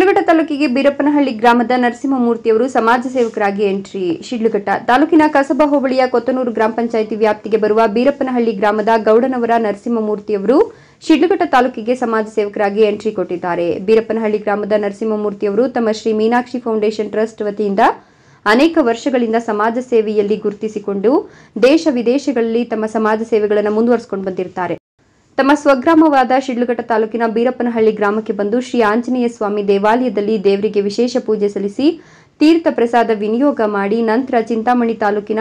ಶಿಡ್ಲಘಟ್ಟ ತಾಲೂಕಿಗೆ ಬೀರಪ್ಪನಹಳ್ಳಿ ಗ್ರಾಮದ ನರಸಿಂಹಮೂರ್ತಿಯವರು ಸಮಾಜ ಸೇವಕರಾಗಿ ಎಂಟ್ರಿ. ಶಿಡ್ಲಘಟ್ಟ ತಾಲೂಕಿನ ಕಸಬಾ ಹೋಬಳಿಯ ಕೊತ್ತನೂರು ಗ್ರಾಮ ಪಂಚಾಯಿತಿ ವ್ಯಾಪ್ತಿಗೆ ಬರುವ ಬೀರಪ್ಪನಹಳ್ಳಿ ಗ್ರಾಮದ ಗೌಡನವರ ನರಸಿಂಹಮೂರ್ತಿಯವರು ಶಿಡ್ಲಘಟ್ಟ ತಾಲೂಕಿಗೆ ಸಮಾಜ ಸೇವಕರಾಗಿ ಎಂಟ್ರಿ ಕೊಟ್ಟಿದ್ದಾರೆ. ಬೀರಪ್ಪನಹಳ್ಳಿ ಗ್ರಾಮದ ನರಸಿಂಹಮೂರ್ತಿಯವರು ತಮ್ಮ ಶ್ರೀ ಮೀನಾಕ್ಷಿ ಫೌಂಡೇಶನ್ ಟ್ರಸ್ಟ್ ವತಿಯಿಂದ ಅನೇಕ ವರ್ಷಗಳಿಂದ ಸಮಾಜ ಸೇವೆಯಲ್ಲಿ ಗುರುತಿಸಿಕೊಂಡು ದೇಶ ವಿದೇಶಗಳಲ್ಲಿ ತಮ್ಮ ಸಮಾಜ ಸೇವೆಗಳನ್ನು ಮುಂದುವರಿಸಿಕೊಂಡು ಬಂದಿರುತ್ತಾರೆ. ತಮ್ಮ ಸ್ವಗ್ರಾಮವಾದ ಶಿಡ್ಲಘಟ್ಟ ತಾಲೂಕಿನ ಬೀರಪ್ಪನಹಳ್ಳಿ ಗ್ರಾಮಕ್ಕೆ ಬಂದು ಶ್ರೀ ಆಂಜನೇಯ ಸ್ವಾಮಿ ದೇವಾಲಯದಲ್ಲಿ ದೇವರಿಗೆ ವಿಶೇಷ ಪೂಜೆ ಸಲ್ಲಿಸಿ ತೀರ್ಥ ಪ್ರಸಾದ ವಿನಿಯೋಗ ಮಾಡಿ ನಂತರ ಚಿಂತಾಮಣಿ ತಾಲೂಕಿನ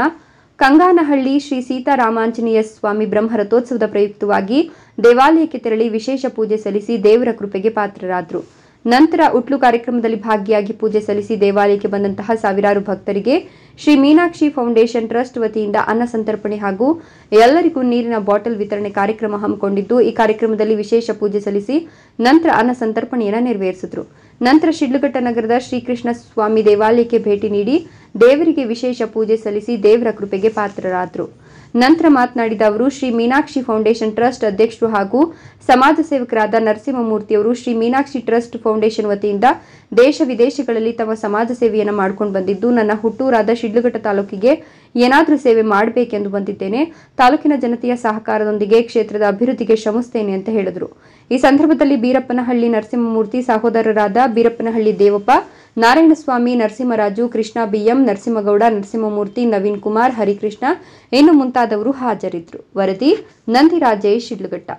ಕಂಗಾನಹಳ್ಳಿ ಶ್ರೀ ಸೀತಾರಾಮಾಂಜನೇಯ ಸ್ವಾಮಿ ಬ್ರಹ್ಮರಥೋತ್ಸವದ ಪ್ರಯುಕ್ತವಾಗಿ ದೇವಾಲಯಕ್ಕೆ ತೆರಳಿ ವಿಶೇಷ ಪೂಜೆ ಸಲ್ಲಿಸಿ ದೇವರ ಕೃಪೆಗೆ ಪಾತ್ರರಾದರು. ನಂತರ ಉಟ್ಲು ಕಾರ್ಯಕ್ರಮದಲ್ಲಿ ಭಾಗಿಯಾಗಿ ಪೂಜೆ ಸಲ್ಲಿಸಿ ದೇವಾಲಯಕ್ಕೆ ಬಂದಂತಹ ಸಾವಿರಾರು ಭಕ್ತರಿಗೆ ಶ್ರೀ ಮೀನಾಕ್ಷಿ ಫೌಂಡೇಶನ್ ಟ್ರಸ್ಟ್ ವತಿಯಿಂದ ಅನ್ನ ಸಂತರ್ಪಣೆ ಹಾಗೂ ಎಲ್ಲರಿಗೂ ನೀರಿನ ಬಾಟಲ್ ವಿತರಣೆ ಕಾರ್ಯಕ್ರಮ ಹಮ್ಮಿಕೊಂಡಿದ್ದು, ಈ ಕಾರ್ಯಕ್ರಮದಲ್ಲಿ ವಿಶೇಷ ಪೂಜೆ ಸಲ್ಲಿಸಿ ನಂತರ ಅನ್ನ ಸಂತರ್ಪಣೆಯನ್ನು ನೆರವೇರಿಸಿದರು. ನಂತರ ಶಿಡ್ಲಘಟ್ಟ ನಗರದ ಶ್ರೀಕೃಷ್ಣ ಸ್ವಾಮಿ ದೇವಾಲಯಕ್ಕೆ ಭೇಟಿ ನೀಡಿ ದೇವರಿಗೆ ವಿಶೇಷ ಪೂಜೆ ಸಲ್ಲಿಸಿ ದೇವರ ಕೃಪೆಗೆ ಪಾತ್ರರಾದರು. ನಂತರ ಮಾತನಾಡಿದ ಅವರು, ಶ್ರೀ ಮೀನಾಕ್ಷಿ ಫೌಂಡೇಶನ್ ಟ್ರಸ್ಟ್ ಅಧ್ಯಕ್ಷರು ಹಾಗೂ ಸಮಾಜ ಸೇವಕರಾದ ನರಸಿಂಹಮೂರ್ತಿಯವರು ಶ್ರೀ ಮೀನಾಕ್ಷಿ ಟ್ರಸ್ಟ್ ಫೌಂಡೇಶನ್ ವತಿಯಿಂದ ದೇಶ ವಿದೇಶಗಳಲ್ಲಿ ತಮ್ಮ ಸಮಾಜ ಸೇವೆಯನ್ನು ಮಾಡಿಕೊಂಡು ಬಂದಿದ್ದು, ನನ್ನ ಹುಟ್ಟೂರಾದ ಶಿಡ್ಲಘಟ್ಟ ತಾಲೂಕಿಗೆ ಏನಾದರೂ ಸೇವೆ ಮಾಡಬೇಕೆಂದು ಬಂದಿದ್ದೇನೆ. ತಾಲೂಕಿನ ಜನತೆಯ ಸಹಕಾರದೊಂದಿಗೆ ಕ್ಷೇತ್ರದ ಅಭಿವೃದ್ಧಿಗೆ ಶ್ರಮಿಸುತ್ತೇನೆ ಅಂತ ಹೇಳಿದರು. ಈ ಸಂದರ್ಭದಲ್ಲಿ ಬೀರಪ್ಪನಹಳ್ಳಿ ನರಸಿಂಹಮೂರ್ತಿ ಸಹೋದರರಾದ ಬೀರಪ್ಪನಹಳ್ಳಿ ದೇವಪ್ಪ, ನಾರಾಯಣಸ್ವಾಮಿ, ನರಸಿಂಹರಾಜು, ಕೃಷ್ಣ ಬಿಎಂ, ನರಸಿಂಹಗೌಡ, ನರಸಿಂಹಮೂರ್ತಿ, ನವೀನ್ ಕುಮಾರ್, ಹರಿಕೃಷ್ಣ ಇನ್ನು ಮುಂತಾದವರು ಹಾಜರಿದ್ದರು. ವರದಿ ನಂದಿರಾಜೇಶ್, ಶಿಡ್ಲಘಟ್ಟ.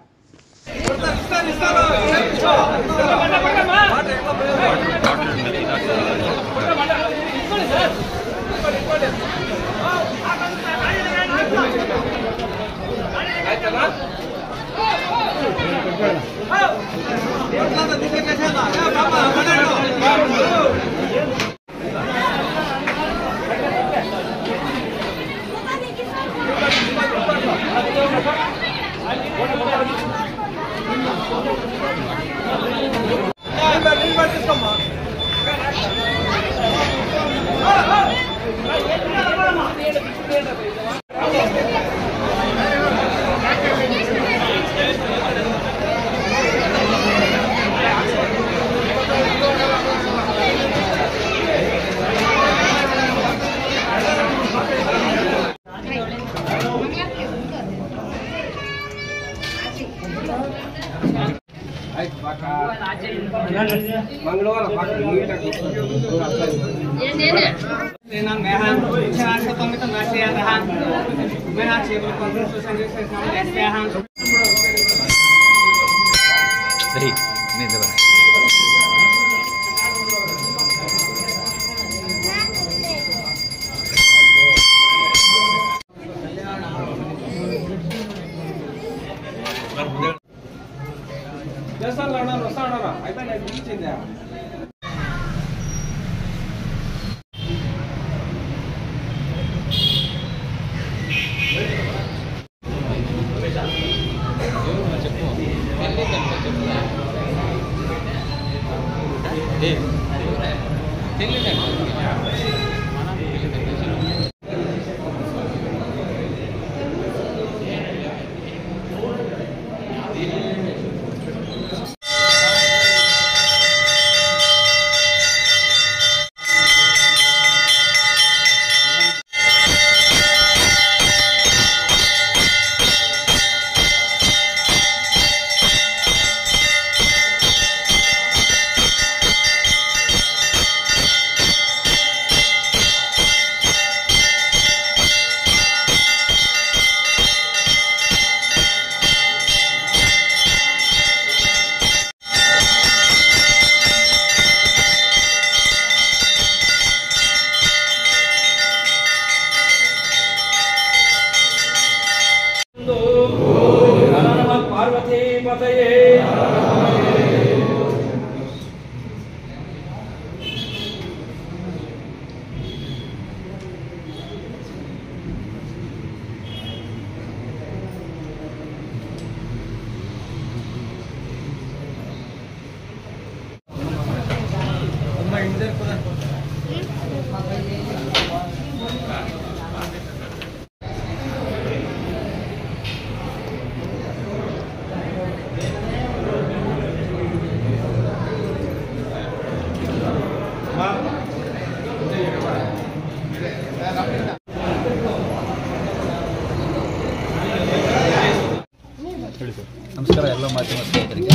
ಎಲ್ಲ ಮಾಧ್ಯಮ ಸ್ನೇಹಿತರಿಗೆ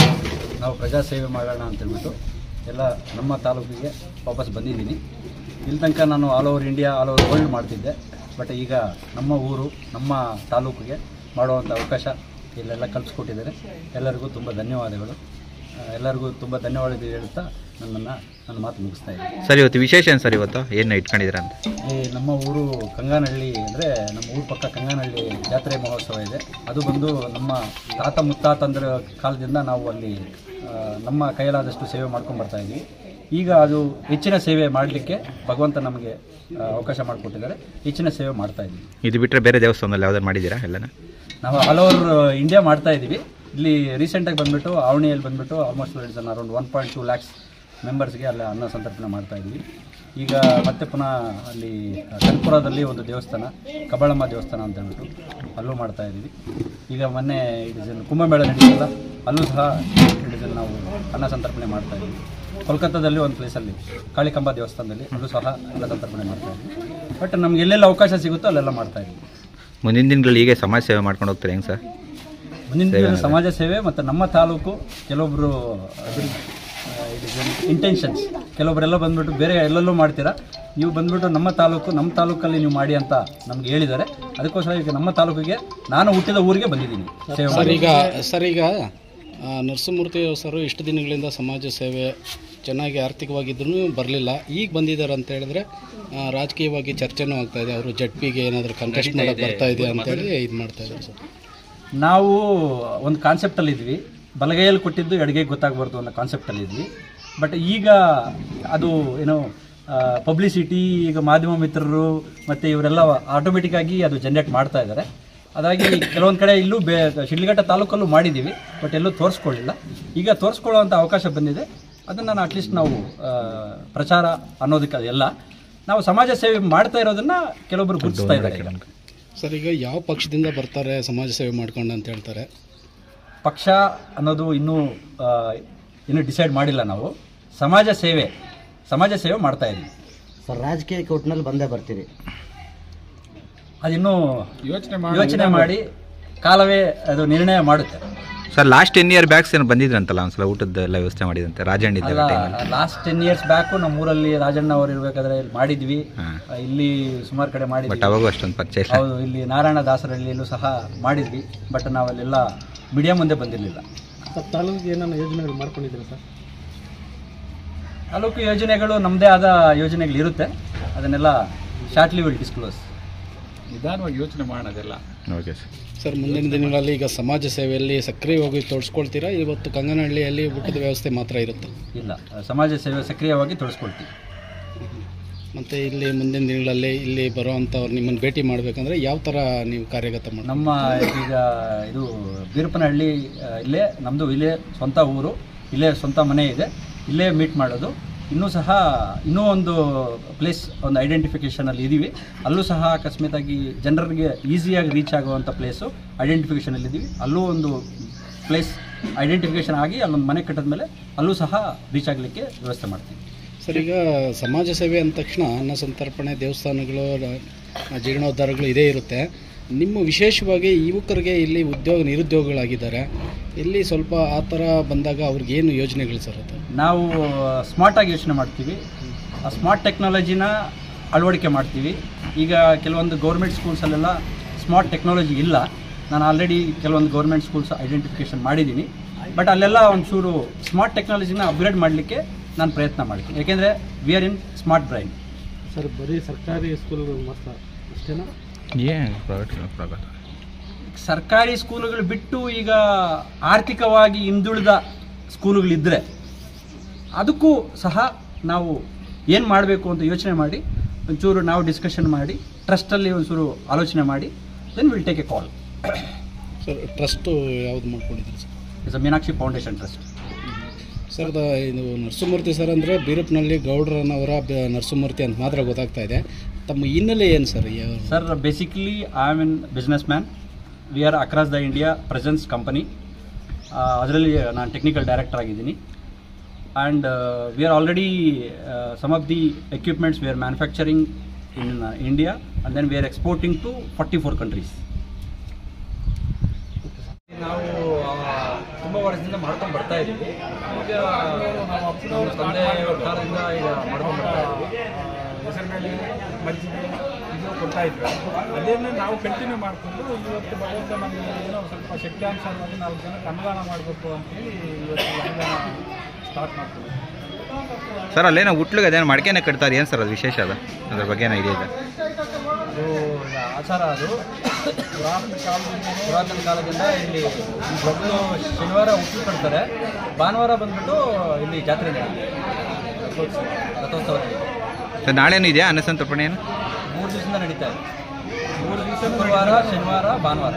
ನಾವು ಪ್ರಜಾಸೇವೆ ಮಾಡೋಣ ಅಂತೇಳ್ಬಿಟ್ಟು ಎಲ್ಲ ನಮ್ಮ ತಾಲೂಕಿಗೆ ವಾಪಸ್ ಬಂದಿದ್ದೀನಿ. ಇಲ್ಲಿ ತನಕ ನಾನು all over India, all over world ಮಾಡ್ತಿದ್ದೆ. ಬಟ್ ಈಗ ನಮ್ಮ ಊರು, ನಮ್ಮ ತಾಲೂಕಿಗೆ ಮಾಡುವಂಥ ಅವಕಾಶ ಇಲ್ಲೆಲ್ಲ ಕಲ್ಪಿಸ್ಕೊಟ್ಟಿದ್ದಾರೆ. ಎಲ್ಲರಿಗೂ ತುಂಬ ಧನ್ಯವಾದಗಳು. ಎಲ್ಲರಿಗೂ ತುಂಬ ಧನ್ಯವಾದಗಳು ಹೇಳ್ತಾ ನನ್ನ ಮಾತು ಮುಗಿಸ್ತಾ ಇದ್ದೀನಿ. ಸರ್, ಇವತ್ತು ವಿಶೇಷ ಏನು ಸರ್? ಇವತ್ತು ಏನು ಇಟ್ಕೊಂಡಿದ್ದೀರಾ ಅಂತ? ನಮ್ಮ ಊರು ಕಂಗಾನಹಳ್ಳಿ ಅಂದರೆ ನಮ್ಮ ಊರು ಪಕ್ಕ ಕಂಗಾನಹಳ್ಳಿ ಜಾತ್ರೆ ಮಹೋತ್ಸವ ಇದೆ. ಅದು ಬಂದು ನಮ್ಮ ತಾತ ಮುತ್ತಾತಂದ್ರ ಕಾಲದಿಂದ ನಾವು ಅಲ್ಲಿ ನಮ್ಮ ಕೈಲಾದಷ್ಟು ಸೇವೆ ಮಾಡ್ಕೊಂಡು ಬರ್ತಾ ಇದ್ದೀವಿ. ಈಗ ಅದು ಹೆಚ್ಚಿನ ಸೇವೆ ಮಾಡಲಿಕ್ಕೆ ಭಗವಂತ ನಮಗೆ ಅವಕಾಶ ಮಾಡಿಕೊಟ್ಟಿದ್ದಾರೆ. ಹೆಚ್ಚಿನ ಸೇವೆ ಮಾಡ್ತಾ ಇದ್ದೀವಿ. ಇದು ಬಿಟ್ಟರೆ ಬೇರೆ ದೇವಸ್ಥಾನದಲ್ಲಿ ಯಾವ್ದಾರು ಮಾಡಿದ್ದೀರಾ? ಎಲ್ಲನ ನಾವು ಆಲ್ ಓವರ್ ಇಂಡಿಯಾ ಮಾಡ್ತಾ ಇದ್ದೀವಿ. ಇಲ್ಲಿ ರೀಸೆಂಟಾಗಿ ಬಂದುಬಿಟ್ಟು ಆವಣಿಯಲ್ಲಿ ಬಂದುಬಿಟ್ಟು ಆಲ್ಮೋಸ್ಟ್ ಅರೌಂಡ್ 1.2 lakhs ಮೆಂಬರ್ಸ್ಗೆ ಅಲ್ಲಿ ಅನ್ನ ಸಂತರ್ಪಣೆ ಮಾಡ್ತಾ ಇದ್ವಿ. ಈಗ ಮತ್ತೆ ಪುನಃ ಅಲ್ಲಿ ಕಲ್ಪುರದಲ್ಲಿ ಒಂದು ದೇವಸ್ಥಾನ, ಕಬಾಳಮ್ಮ ದೇವಸ್ಥಾನ ಅಂತ ಹೇಳ್ಬಿಟ್ಟು ಅಲ್ಲೂ ಮಾಡ್ತಾ ಇದ್ದೀವಿ. ಈಗ ಮೊನ್ನೆ ಕುಂಭಮೇಳ ನಡೆಯುತ್ತಲ್ಲ, ಅಲ್ಲೂ ಸಹ ನಾವು ಅನ್ನ ಸಂತರ್ಪಣೆ ಮಾಡ್ತಾ ಇದ್ದೀವಿ. ಕೋಲ್ಕತ್ತಾದಲ್ಲಿ ಒಂದು ಪ್ಲೇಸಲ್ಲಿ ಕಾಳಿಕಾಂಬಾ ದೇವಸ್ಥಾನದಲ್ಲಿ ಅಲ್ಲೂ ಸಹ ಅನ್ನ ಸಂತರ್ಪಣೆ ಮಾಡ್ತಾ ಇದ್ವಿ. ಬಟ್ ನಮ್ಗೆ ಎಲ್ಲೆಲ್ಲ ಅವಕಾಶ ಸಿಗುತ್ತೋ ಅಲ್ಲೆಲ್ಲ ಮಾಡ್ತಾ ಇದ್ವಿ. ಮುಂದಿನ ದಿನಗಳು ಹೀಗೆ ಸಮಾಜ ಸೇವೆ ಮಾಡ್ಕೊಂಡು ಹೋಗ್ತಾರೆ ಹೆಂಗೆ ಸರ್? ಮುಂದಿನ ದಿನ ಸಮಾಜ ಸೇವೆ ಮತ್ತು ನಮ್ಮ ತಾಲೂಕು ಕೆಲವೊಬ್ಬರು ಇಂಟೆನ್ಷನ್ಸ್, ಕೆಲವೊಬ್ಬರೆಲ್ಲ ಬಂದುಬಿಟ್ಟು ಬೇರೆ ಎಲ್ಲೆಲ್ಲೂ ಮಾಡ್ತೀರಾ, ನೀವು ಬಂದುಬಿಟ್ಟು ನಮ್ಮ ತಾಲೂಕಲ್ಲಿ ನೀವು ಮಾಡಿ ಅಂತ ನಮ್ಗೆ ಹೇಳಿದ್ದಾರೆ. ಅದಕ್ಕೋಸ್ಕರ ಈಗ ನಮ್ಮ ತಾಲೂಕಿಗೆ, ನಾನು ಹುಟ್ಟಿದ ಊರಿಗೆ ಬಂದಿದ್ದೀನಿ ಸೇವೆ. ಸರ್ ಈಗ ನರಸಿಂಹಮೂರ್ತಿ ಸರ್ ಇಷ್ಟು ದಿನಗಳಿಂದ ಸಮಾಜ ಸೇವೆ ಚೆನ್ನಾಗಿ ಆರ್ಥಿಕವಾಗಿದ್ರೂ ಬರಲಿಲ್ಲ. ಈಗ ಬಂದಿದ್ದಾರೆ ಅಂತ ಹೇಳಿದ್ರೆ ರಾಜಕೀಯವಾಗಿ ಚರ್ಚೆನೂ ಆಗ್ತಾ ಇದೆ. ಅವರು ಜಡ್ಪಿಗೆ ಏನಾದರೂ ಕಂಟೆಸ್ಟ್ ಮಾಡೋಕ್ಕೆ ಬರ್ತಾ ಇದೆ ಅಂತೇಳಿ ಇದು ಮಾಡ್ತಾ ಇದ್ದಾರೆ ಸರ್. ನಾವು ಒಂದು ಕಾನ್ಸೆಪ್ಟಲ್ಲಿ ಇದ್ವಿ, ಬಲಗೈಯಲ್ಲಿ ಕೊಟ್ಟಿದ್ದು ಎಡಗೈಗೆ ಗೊತ್ತಾಗಬಾರ್ದು ಅನ್ನೋ ಕಾನ್ಸೆಪ್ಟಲ್ಲಿ ಇದ್ವಿ. ಬಟ್ ಈಗ ಅದು ಏನೋ ಪಬ್ಲಿಸಿಟಿ, ಈಗ ಮಾಧ್ಯಮ ಮಿತ್ರರು ಮತ್ತು ಇವರೆಲ್ಲ ಆಟೋಮೆಟಿಕ್ಕಾಗಿ ಅದು ಜನ್ರೇಟ್ ಮಾಡ್ತಾ ಇದ್ದಾರೆ. ಅದಾಗಿ ಕೆಲವೊಂದು ಕಡೆ ಇಲ್ಲೂ ಶಿಡ್ಲಘಟ್ಟ ತಾಲೂಕಲ್ಲೂ ಮಾಡಿದ್ದೀವಿ, ಬಟ್ ಎಲ್ಲೂ ತೋರಿಸ್ಕೊಳ್ಳಿಲ್ಲ. ಈಗ ತೋರಿಸ್ಕೊಳ್ಳೋವಂಥ ಅವಕಾಶ ಬಂದಿದೆ. ಅದನ್ನು ನಾನು ಅಟ್ಲೀಸ್ಟ್ ನಾವು ಪ್ರಚಾರ ಅನ್ನೋದಕ್ಕೆ ಅದೆಲ್ಲ ನಾವು ಸಮಾಜ ಸೇವೆ ಮಾಡ್ತಾ ಇರೋದನ್ನು ಕೆಲವೊಬ್ಬರು ಗುರುತಿಸ್ತಾ ಇದ್ದಾರೆ. ಸರ್, ಈಗ ಯಾವ ಪಕ್ಷದಿಂದ ಬರ್ತಾರೆ ಸಮಾಜ ಸೇವೆ ಮಾಡ್ಕೊಂಡು ಅಂತ ಹೇಳ್ತಾರೆ? ಪಕ್ಷ ಅನ್ನೋದು ಇನ್ನೂ ಡಿಸೈಡ್ ಮಾಡಿಲ್ಲ. ನಾವು ಸಮಾಜ ಸೇವೆ ಮಾಡ್ತಾ ಇದ್ದೀವಿ ಸರ್. ರಾಜಕೀಯಕ್ಕೆ ಒಟ್ಟಿನಲ್ಲಿ ಬಂದೇ ಬರ್ತೀರಿ? ಅದಿನ್ನೂ ಯೋಚನೆ ಮಾಡಿ ಕಾಲವೇ ಅದು ನಿರ್ಣಯ ಮಾಡುತ್ತೆ ಸರ್. ಲಾಸ್ಟ್ 10 years ಬ್ಯಾಕ್ಸ್ ಏನು ಬಂದಿದ್ರಂತಲ್ಲ ಒಂದ್ಸಲ ಊಟದ ಎಲ್ಲ ವ್ಯವಸ್ಥೆ ಮಾಡಿದಂತೆ ರಾಜಣ್ಣ ಇದ್ದ ಲಾಸ್ಟ್ 10 years ಬ್ಯಾಕು ನಮ್ಮ ಊರಲ್ಲಿ ರಾಜಣ್ಣ ಅವರು ಇರಬೇಕಾದ್ರೆ ಮಾಡಿದ್ವಿ. ಇಲ್ಲಿ ಸುಮಾರು ಕಡೆ ಮಾಡಿದ್ವಿ. ಬಟ್ ಅವಾಗ ಅಷ್ಟೊಂದು ಪರಿಚಯ. ಹೌದು, ಇಲ್ಲಿ ನಾರಾಯಣ ದಾಸರಹಳ್ಳಿಯಲ್ಲೂ ಸಹ ಮಾಡಿದ್ವಿ. ಬಟ್ ನಾವಲ್ಲೆಲ್ಲ ಮೀಡಿಯಾ ಮುಂದೆ ಬಂದಿರಲಿಲ್ಲ. ಸರ್, ತಾಲೂಕಿಗೆ ಏನಾದ್ರು ಯೋಜನೆಗಳು ಮಾಡ್ಕೊಂಡಿದ್ದೀರಾ ಸರ್? ತಾಲೂಕು ಯೋಜನೆಗಳು ನಮ್ಮದೇ ಆದ ಯೋಜನೆಗಳಿರುತ್ತೆ. ಅದನ್ನೆಲ್ಲ ಶಾರ್ಟ್ಲಿ ವಿಲ್ ಡಿಸ್ಕ್ಲೋಸ್. ನಿಧಾನವಾಗಿ ಯೋಚನೆ ಮಾಡೋದೆಲ್ಲ. Okay sir. ಸರ್, ಮುಂದಿನ ದಿನಗಳಲ್ಲಿ ಈಗ ಸಮಾಜ ಸೇವೆಯಲ್ಲಿ ಸಕ್ರಿಯವಾಗಿ ತೊಡಸ್ಕೊಳ್ತೀರಾ? ಇವತ್ತು ಕಂಗನಹಳ್ಳಿಯಲ್ಲಿ ಊಟದ ವ್ಯವಸ್ಥೆ ಮಾತ್ರ ಇರುತ್ತೆ? ಇಲ್ಲ, ಸಮಾಜ ಸೇವೆ ಸಕ್ರಿಯವಾಗಿ ತೊಡಸ್ಕೊಳ್ತೀವಿ. ಮತ್ತು ಇಲ್ಲಿ ಮುಂದಿನ ದಿನಗಳಲ್ಲಿ ಇಲ್ಲಿ ಬರುವಂಥವ್ರು ನಿಮ್ಮನ್ನು ಭೇಟಿ ಮಾಡಬೇಕಂದ್ರೆ ಯಾವ ಥರ ನೀವು ಕಾರ್ಯಗತ ಮಾಡಿ? ನಮ್ಮ ಈಗ ಇದು ಬೀರಪ್ಪನಹಳ್ಳಿ ಇಲ್ಲೇ ನಮ್ಮದು, ಇಲ್ಲೇ ಸ್ವಂತ ಊರು, ಇಲ್ಲೇ ಸ್ವಂತ ಮನೆ ಇದೆ, ಇಲ್ಲೇ ಮೀಟ್ ಮಾಡೋದು. ಇನ್ನೂ ಒಂದು ಪ್ಲೇಸ್, ಒಂದು ಐಡೆಂಟಿಫಿಕೇಷನಲ್ಲಿ ಇದ್ದೀವಿ. ಅಲ್ಲೂ ಸಹ ಅಕಸ್ಮಾತಾಗಿ ಜನರಿಗೆ ಈಸಿಯಾಗಿ ರೀಚ್ ಆಗುವಂಥ ಪ್ಲೇಸು ಐಡೆಂಟಿಫಿಕೇಷನಲ್ಲಿ ಇದ್ದೀವಿ. ಅಲ್ಲೂ ಒಂದು ಪ್ಲೇಸ್ ಐಡೆಂಟಿಫಿಕೇಷನ್ ಆಗಿ ಅಲ್ಲೊಂದು ಮನೆ ಕಟ್ಟಿದ ಮೇಲೆ ಅಲ್ಲೂ ಸಹ ರೀಚ್ ಆಗಲಿಕ್ಕೆ ವ್ಯವಸ್ಥೆ ಮಾಡ್ತೀವಿ. ಸರ್, ಈಗ ಸಮಾಜ ಸೇವೆ ಅಂದ ತಕ್ಷಣ ಅನ್ನ ಸಂತರ್ಪಣೆ, ದೇವಸ್ಥಾನಗಳು, ಜೀರ್ಣೋದ್ಧಾರಗಳು ಇದೇ ಇರುತ್ತೆ. ನಿಮ್ಮ ವಿಶೇಷವಾಗಿ ಯುವಕರಿಗೆ ಇಲ್ಲಿ ನಿರುದ್ಯೋಗಿಗಳಾಗಿದ್ದಾರೆ, ಇಲ್ಲಿ ಸ್ವಲ್ಪ ಆ ಥರ ಬಂದಾಗ ಅವ್ರಿಗೆ ಏನು ಯೋಜನೆಗಳು ಸರ್? ಅದು ನಾವು ಸ್ಮಾರ್ಟಾಗಿ ಯೋಚನೆ ಮಾಡ್ತೀವಿ. ಆ ಸ್ಮಾರ್ಟ್ ಟೆಕ್ನಾಲಜಿನ ಅಳವಡಿಕೆ ಮಾಡ್ತೀವಿ. ಈಗ ಕೆಲವೊಂದು ಗೌರ್ಮೆಂಟ್ ಸ್ಕೂಲ್ಸಲ್ಲೆಲ್ಲ ಸ್ಮಾರ್ಟ್ ಟೆಕ್ನಾಲಜಿ ಇಲ್ಲ. ನಾನು ಆಲ್ರೆಡಿ ಕೆಲವೊಂದು ಗೌರ್ಮೆಂಟ್ ಸ್ಕೂಲ್ಸ್ ಐಡೆಂಟಿಫಿಕೇಷನ್ ಮಾಡಿದ್ದೀನಿ. ಬಟ್ ಅಲ್ಲೆಲ್ಲ ಒಂಚೂರು ಸ್ಮಾರ್ಟ್ ಟೆಕ್ನಾಲಜಿನ ಅಪ್ಗ್ರೇಡ್ ಮಾಡಲಿಕ್ಕೆ ನಾನು ಪ್ರಯತ್ನ ಮಾಡ್ತೀನಿ. ಯಾಕೆಂದರೆ we are in smart brain. Sir, ಬರೀ ಸರ್ಕಾರಿ ಸ್ಕೂಲ್ಗಳು ಮಾತ್ರ ಅಷ್ಟೇನಾ? ಸರ್ಕಾರಿ ಸ್ಕೂಲುಗಳು ಬಿಟ್ಟು ಈಗ ಆರ್ಥಿಕವಾಗಿ ಹಿಂದುಳಿದ ಸ್ಕೂಲುಗಳಿದ್ದರೆ ಅದಕ್ಕೂ ಸಹ ನಾವು ಏನು ಮಾಡಬೇಕು ಅಂತ ಯೋಚನೆ ಮಾಡಿ ಒಂಚೂರು ನಾವು ಡಿಸ್ಕಷನ್ ಮಾಡಿ ಟ್ರಸ್ಟಲ್ಲಿ ಒಂಚೂರು ಆಲೋಚನೆ ಮಾಡಿ then will take a call. Sir, trust ಯಾವುದು ಮಾಡ್ಕೊಂಡಿದ್ದೀರಿ sir? It's a Meenakshi foundation trust. Sir, ಇದು ನರಸಿಂಹಮೂರ್ತಿ ಸರ್ ಅಂದರೆ ಬೀರಪ್ಪನಹಳ್ಳಿ ಗೌಡ್ರನವರ ನರಸಿಂಹಮೂರ್ತಿ ಅಂತ ಮಾತ್ರ ಗೊತ್ತಾಗ್ತಾ ಇದೆ. ತಮ್ಮ ಹಿನ್ನೆಲೆ ಏನು sir? Sir, basically I am in businessman. We are across the India presence company. ಅದರಲ್ಲಿ ನಾನು ಟೆಕ್ನಿಕಲ್ ಡೈರೆಕ್ಟರ್ ಆಗಿದ್ದೀನಿ. And we are already some of the equipments we are manufacturing in India and then we are exporting to 44 countries. ನಾವು ತುಂಬ ವರ್ಷದಿಂದ ಮಾಡ್ಕೊಂಡು ಬರ್ತಾ ಇದ್ದೀವಿ. ಈಗ ನಮ್ಮ ತಂದೆ ಕಾಲದಿಂದ ಈಗ ಮಾಡ್ಕೊಂಡು ಬರ್ತಾ ಇದ್ದೀವಿ. ಹೆಸರು ಮೇಲೆ ಮಜ್ಜಿಗೆ ಇದು ಕೊಡ್ತಾ ಇದ್ವಿ. ಅದನ್ನೇ ನಾವು ಕಂಟಿನ್ಯೂ ಮಾಡಿಕೊಂಡು ಇವತ್ತು ಭಗವಂತ ನಮಗೆ ಏನೋ ಸ್ವಲ್ಪ ಶಕ್ತ್ಯಾನುಸಾರವಾಗಿ 4 ಜನಕ್ಕೆ ಅನ್ನದಾನ ಮಾಡಬೇಕು ಅಂತೇಳಿ ಇವತ್ತು ಅನ್ನದಾನ ಸ್ಟಾರ್ಟ್ ಮಾಡ್ತೀವಿ. ಸರ್ ಅಲ್ಲೇನೋ ಹುಟ್ಲಿಗೆ ಅದೇನೋ ಮಡಿಕೆನೇ ಕಟ್ತಾರೆ, ಏನು ಸರ್ ಅದು ವಿಶೇಷ ಅದು, ಅದ್ರ ಬಗ್ಗೆ ಏನೋ ಇದೆಯಾ? ಅದು ಆಚಾರ. ಅದು ಪುರಾತನ ಕಾಲದಿಂದ ಇಲ್ಲಿ ಮೊದಲು ಶನಿವಾರ ಹುಟ್ಟು ಕಟ್ತಾರೆ, ಭಾನುವಾರ ಬಂದ್ಬಿಟ್ಟು ಇಲ್ಲಿ ಜಾತ್ರೆ ರಥೋತ್ಸವ ಸರ್ ನಾಳೆನೂ ಇದೆಯಾ ಅನ್ನಸಂತರ್ಪಣೆ ಏನು? 3 ದಿವಸದಿಂದ ನಡೀತಾ ಇದೆ. 3 ದಿವಸ ಶುಕ್ರವಾರ, ಶನಿವಾರ, ಭಾನುವಾರ.